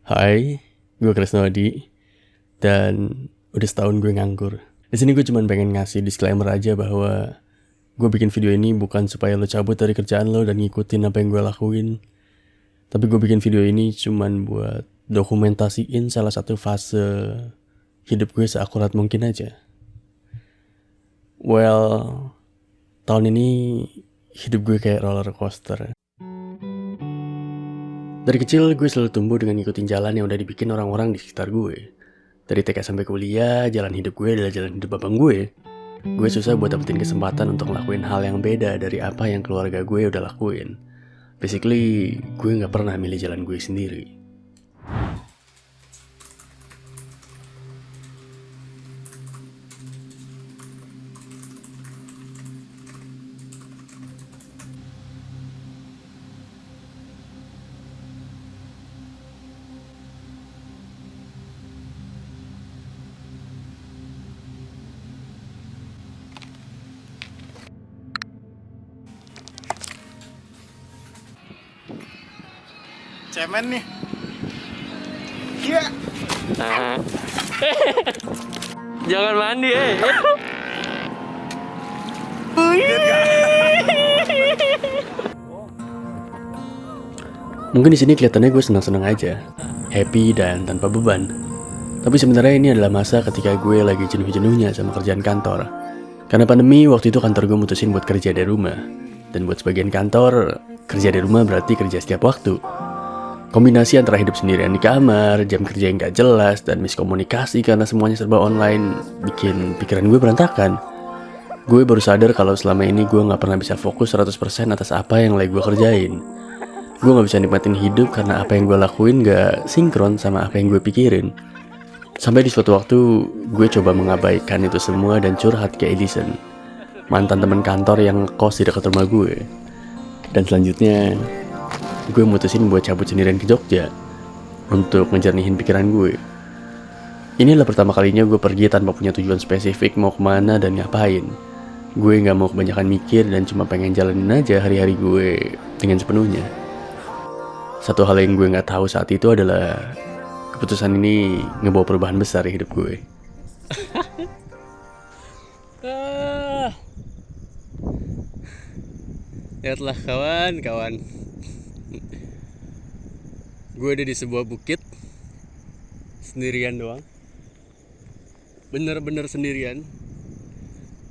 Hai, gue Krisnawadi dan udah setahun gue nganggur. Di sini gue cuma pengen ngasih disclaimer aja bahwa gue bikin video ini bukan supaya lo cabut dari kerjaan lo dan ngikutin apa yang gue lakuin. Tapi gue bikin video ini cuma buat dokumentasiin salah satu fase hidup gue seakurat mungkin aja. Well, tahun ini hidup gue kayak roller coaster. Dari kecil gue selalu tumbuh dengan ngikutin jalan yang udah dibikin orang-orang di sekitar gue. Dari TK sampai kuliah, jalan hidup gue adalah jalan hidup abang gue. Gue susah buat dapetin kesempatan untuk ngelakuin hal yang beda dari apa yang keluarga gue udah lakuin. Basically, gue gak pernah milih jalan gue sendiri. Cemen nih. Iya. Jangan mandi, Mungkin di sini kelihatannya gue senang-senang aja, happy dan tanpa beban. Tapi sebenarnya ini adalah masa ketika gue lagi jenuh-jenuhnya sama kerjaan kantor. Karena pandemi, waktu itu kantor gue mutusin buat kerja dari rumah. Dan buat sebagian kantor, kerja dari rumah berarti kerja setiap waktu. Kombinasi antara hidup sendirian di kamar, jam kerja yang gak jelas, dan miskomunikasi karena semuanya serba online bikin pikiran gue berantakan. Gue baru sadar kalau selama ini gue gak pernah bisa fokus 100% atas apa yang lagi gue kerjain. Gue gak bisa nikmatin hidup karena apa yang gue lakuin gak sinkron sama apa yang gue pikirin. Sampai di suatu waktu, gue coba mengabaikan itu semua dan curhat ke Edison, mantan teman kantor yang kos di dekat rumah gue. Dan selanjutnya, gue mutusin buat cabut sendirian ke Jogja untuk ngejernihin pikiran gue. Ini adalah pertama kalinya gue pergi tanpa punya tujuan spesifik mau kemana dan ngapain. Gue gak mau kebanyakan mikir dan cuma pengen jalanin aja hari-hari gue dengan sepenuhnya. Satu hal yang gue gak tahu saat itu adalah keputusan ini ngebawa perubahan besar di hidup gue. Lihatlah kawan-kawan, gue ada di sebuah bukit sendirian doang, bener-bener sendirian.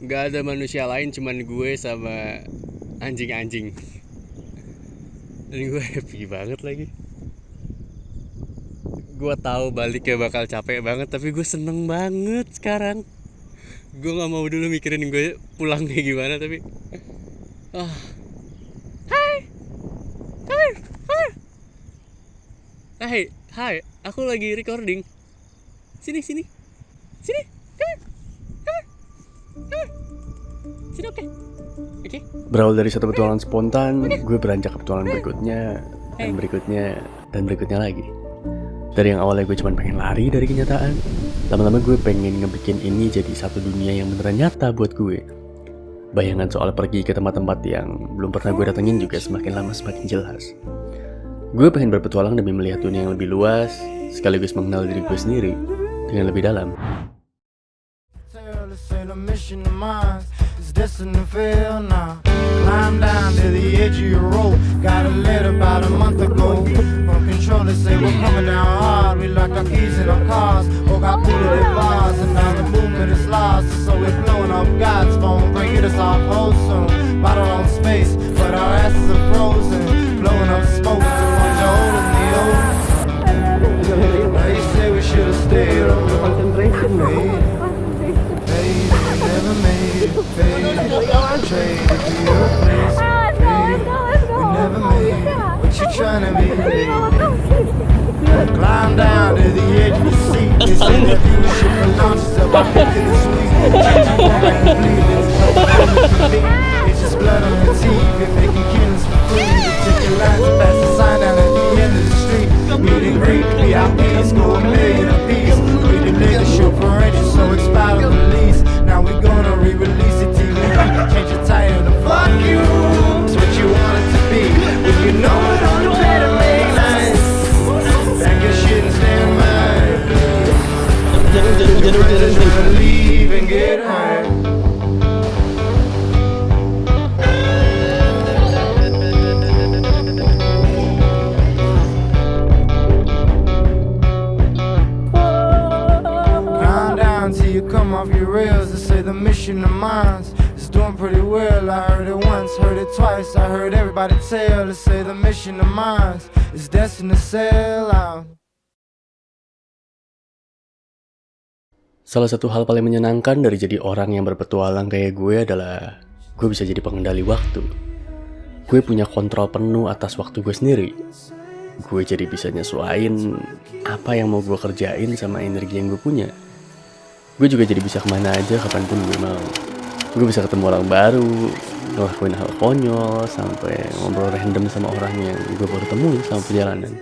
Gak ada manusia lain, cuman gue sama anjing-anjing. Dan gue happy banget lagi. Gue tahu baliknya bakal capek banget, tapi gue seneng banget sekarang. Gue gak mau dulu mikirin gue pulang kayak gimana, tapi Hai, aku lagi recording. Sini, come on. Sini, oke. Berawal dari satu petualangan spontan, gue beranjak ke petualangan berikutnya, dan berikutnya lagi. Dari yang awalnya gue cuma pengen lari dari kenyataan, lama-lama gue pengen ngebikin ini jadi satu dunia yang beneran nyata buat gue. Bayangan soal pergi ke tempat-tempat yang belum pernah gue datengin juga semakin lama semakin jelas. Gue pengen berpetualang demi melihat dunia yang lebih luas, sekaligus mengenal diri gue sendiri dengan lebih dalam. Blowing up smoke, they say we should have stayed on the concentration. They never made it, faded, traded to your place. We never made it, what you trying to be, baby? Climb down to the edge of the seat. They say that you should have launched up out into the sweet. It's just blood on your teeth. If they can kill us for free, take your lines and pass the sign down at the end of the street. Meet and greet, VIPs, go a million apiece. We the niggas show for interest, so expired on the lease. Now we gonna re-release it TV. Change your title to fuck you. It's what you want it to be. When you know it on the better make lines. Back your shit and come off your rails. They say the mission of minds is doing pretty well. I heard it once, heard it twice, I heard everybody tell. They say the mission of minds is destined to sell out. Salah satu hal paling menyenangkan dari jadi orang yang berpetualang kayak gue adalah gue bisa jadi pengendali waktu. Gue punya kontrol penuh atas waktu gue sendiri. Gue jadi bisa nyesuaiin apa yang mau gue kerjain sama energi yang gue punya. Gue juga jadi bisa kemana aja kapanpun gue mau. Gue bisa ketemu orang baru, ngelakuin hal konyol, sampai ngobrol random sama orang yang gue baru temuin sama perjalanan.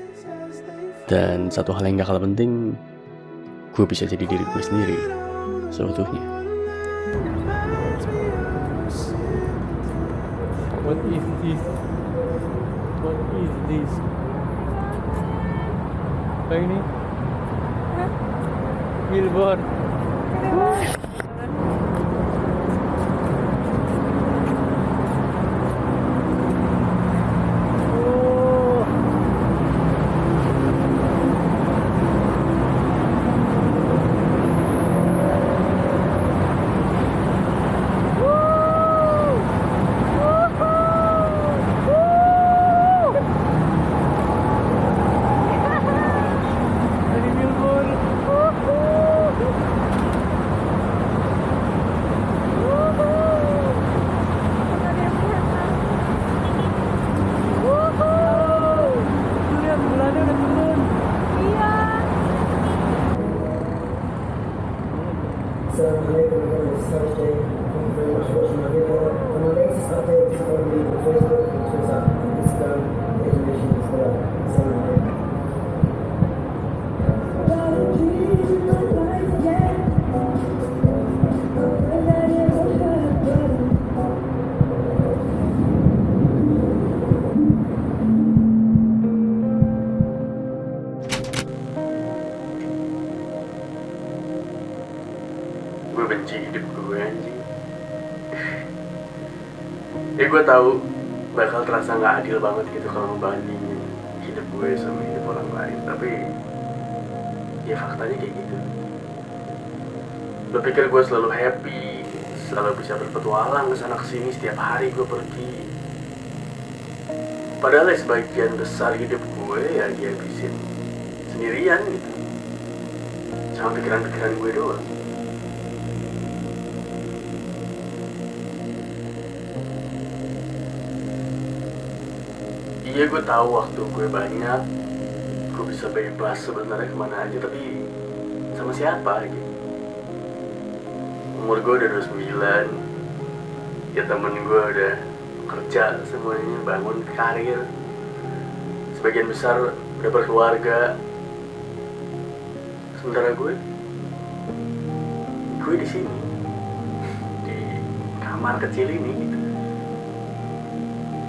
Dan satu hal yang gak kalah penting, gue bisa jadi diri gue sendiri seutuhnya. What is this? What is this? Apa ini? Billboard. Assalamualaikum warahmatullahi wabarakatuh. Thank you very much for watching my video. For my latest updates, follow me on Facebook, Twitter, Instagram. The information is below. Assalamualaikum. Gue benci hidup gue anjing. Ya gue tahu bakal terasa nggak adil banget gitu kalau ngebandingin hidup gue sama hidup orang lain, tapi ya faktanya kayak gitu. Gue pikir gue selalu happy, selalu bisa berpetualang kesana kesini setiap hari gue pergi. Padahal sebagian besar hidup gue ya dihabisin sendirian gitu, sama pikiran-pikiran gue doang. Iya, gue tahu waktu gue banyak, gue bisa bebas sebenarnya kemana aja, tapi sama siapa gitu. Umur gue udah 29, ya temen gue udah kerja semuanya, bangun karir, sebagian besar udah berkeluarga. Sementara gue di sini, di kamar kecil ini gitu,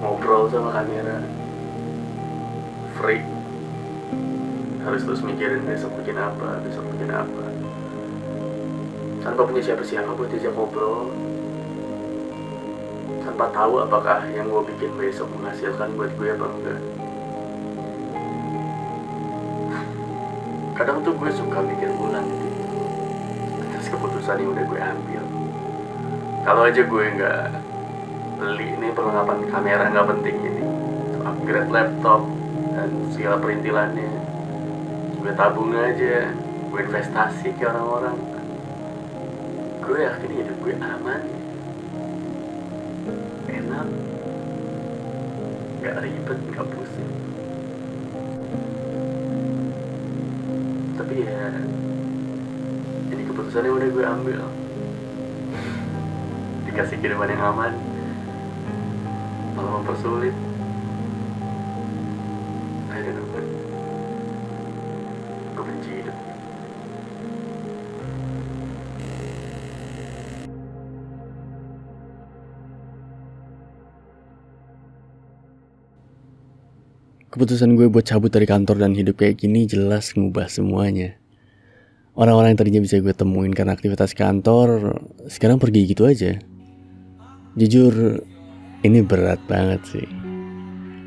ngobrol sama kamera. Free, harus terus mikirin besok bikin apa, tanpa punya siapa-siapa buat diajak ngobrol, tanpa tahu apakah yang gue bikin besok menghasilkan buat gue apa enggak. Kadang tuh gue suka mikir ulang gitu atas keputusan yang udah gue ambil. Kalau aja gue nggak beli ini perlengkapan kamera nggak penting ini, upgrade laptop dan segala perintilannya, gue tabung aja, gue investasi ke orang-orang, gue yakin hidup gue aman, enak, gak ribet, gak pusing. Tapi ya ini keputusan yang udah gue ambil, dikasih kehidupan yang aman malah mempersulit. Gue benci hidup. Keputusan gue buat cabut dari kantor dan hidup kayak gini jelas ngubah semuanya. Orang-orang yang tadinya bisa gue temuin karena aktivitas kantor, sekarang pergi gitu aja. Jujur, ini berat banget sih.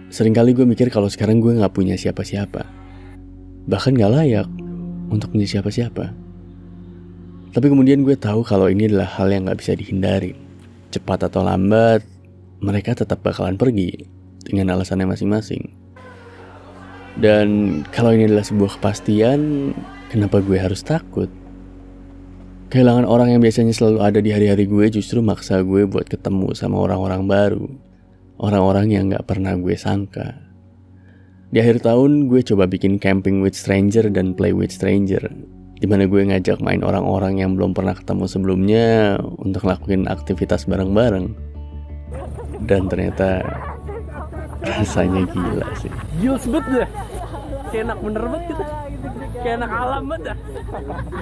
Seringkali gue mikir kalau sekarang gue gak punya siapa-siapa, bahkan gak layak untuk punya siapa-siapa. Tapi kemudian gue tahu kalau ini adalah hal yang gak bisa dihindari. Cepat atau lambat, mereka tetap bakalan pergi dengan alasannya masing-masing. Dan kalau ini adalah sebuah kepastian, kenapa gue harus takut? Kehilangan orang yang biasanya selalu ada di hari-hari gue justru maksa gue buat ketemu sama orang-orang baru. Orang-orang yang gak pernah gue sangka. Di akhir tahun gue coba bikin camping with stranger dan play with stranger, dimana gue ngajak main orang-orang yang belum pernah ketemu sebelumnya untuk ngelakuin aktivitas bareng-bareng. Dan ternyata rasanya gila sih. Gils banget dah. Kayak enak bener banget gitu. Kayak enak alam banget dah.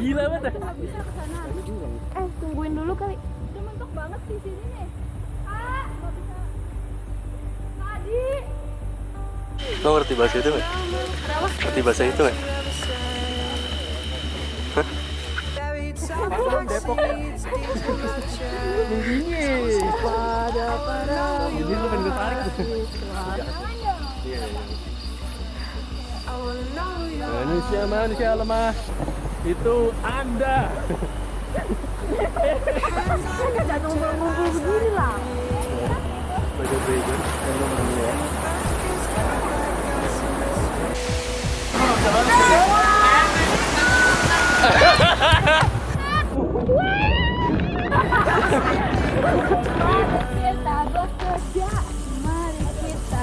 Gila banget dah. Tungguin dulu kali. Udah mentok banget di sini nih. Tadi. Lo ngerti bahasa itu gak? Ngerti bahasa itu gak? Depok. Jadi lu pengen gue tarik tuh. Manusia lemah. Itu Anda. Jangan ngumpul-ngumpul begini lah. Kita bekerja, mari kita.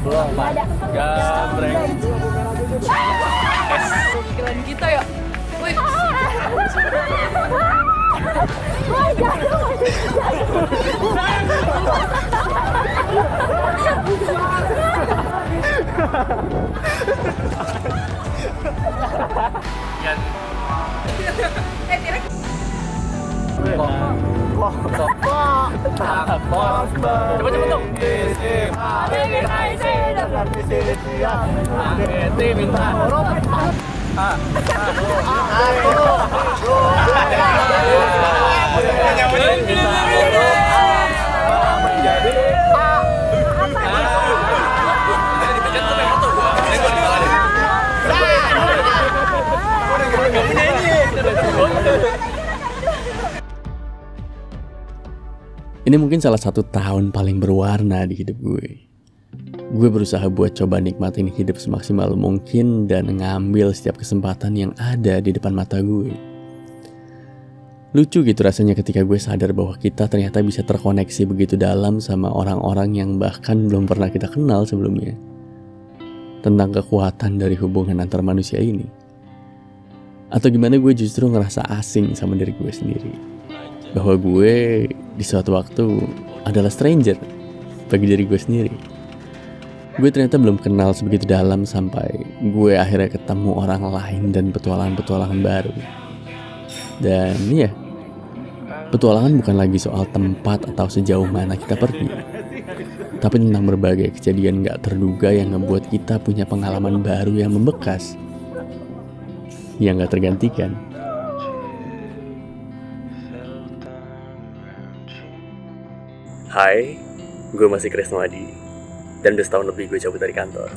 Belum, Pak. Gambreng. Pikiran kita ya. Wih. Cepet dong. Ini mungkin salah satu tahun paling berwarna di hidup gue. Gue berusaha buat coba nikmatin hidup semaksimal mungkin dan ngambil setiap kesempatan yang ada di depan mata gue. Lucu gitu rasanya ketika gue sadar bahwa kita ternyata bisa terkoneksi begitu dalam sama orang-orang yang bahkan belum pernah kita kenal sebelumnya. Tentang kekuatan dari hubungan antar manusia ini. Atau gimana gue justru ngerasa asing sama diri gue sendiri. Bahwa gue di suatu waktu adalah stranger bagi diri gue sendiri. Gue ternyata belum kenal sebegitu dalam sampai gue akhirnya ketemu orang lain dan petualangan-petualangan baru. Dan ya, petualangan bukan lagi soal tempat atau sejauh mana kita pergi, tapi tentang berbagai kejadian gak terduga yang ngebuat kita punya pengalaman baru yang membekas, yang gak tergantikan. Hai, gue masih Krisnawadi, dan udah setahun lebih gue cabut dari kantor.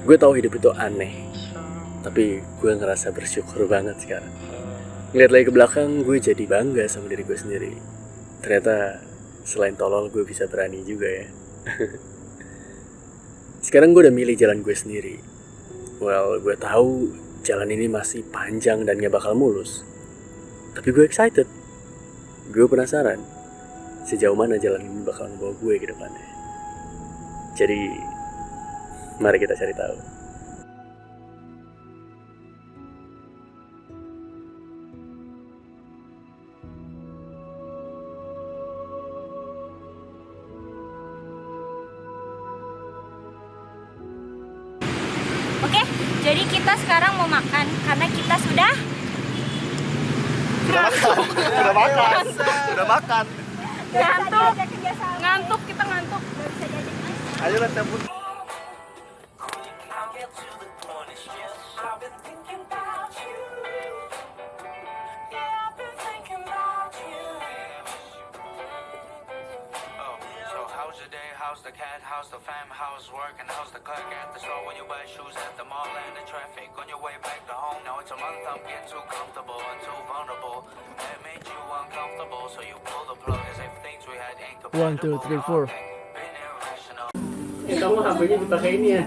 Gue tahu hidup itu aneh, tapi gue ngerasa bersyukur banget sekarang. Ngeliat lagi ke belakang, gue jadi bangga sama diri gue sendiri. Ternyata selain tolol, gue bisa berani juga ya. Sekarang gue udah milih jalan gue sendiri. Well, gue tahu jalan ini masih panjang dan gak bakal mulus. Tapi gue excited. Gue penasaran sejauh mana jalan ini bakal membawa gue ke depannya. Jadi, mari kita cari tahu. Oke, jadi kita sekarang mau makan karena kita sudah makan. ngantuk kita ngantuk. Ayo lah cabut. house, the cat house, the fam house, work and house, the clerk at the store when you buy shoes at the mall and the traffic on your way back to home. Now it's a month, I'm getting too comfortable and too vulnerable. That made you uncomfortable, so you pull the plug as if things we had ain't compatible. 1, 2, 3, 4. Been irrational. Kamu HP-nya dipakai ini ya.